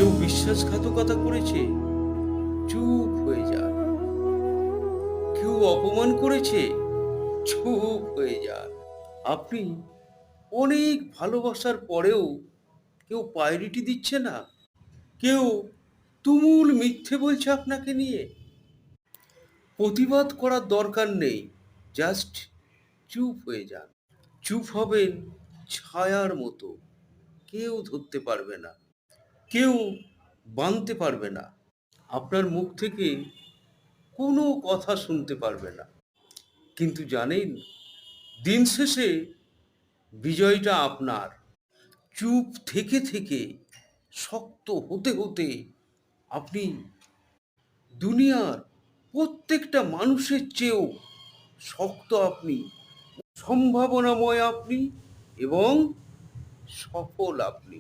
কেউ বিশ্বাসঘাতকতা করেছে, চুপ হয়ে যান। কেউ অপমান করেছে, চুপ হয়ে যান। আপনি অনেক ভালোবাসার পরেও কেউ প্রায়োরিটি দিচ্ছে না, কেউ তুমুল মিথ্যে বলছে আপনাকে নিয়ে, প্রতিবাদ করার দরকার নেই, জাস্ট চুপ হয়ে যান। চুপ হবেন ছায়ার মতো, কেউ ধরতে পারবে না, কেউ বাঁধতে পারবে না, আপনার মুখ থেকে কোনো কথা শুনতে পারবে না। কিন্তু জানেন, দিন শেষে বিজয়টা আপনার। চুপ থেকে থেকে শক্ত হতে হতে আপনি দুনিয়ার প্রত্যেকটা মানুষের চেয়েও শক্ত আপনি, সম্ভাবনাময় আপনি এবং সফল আপনি।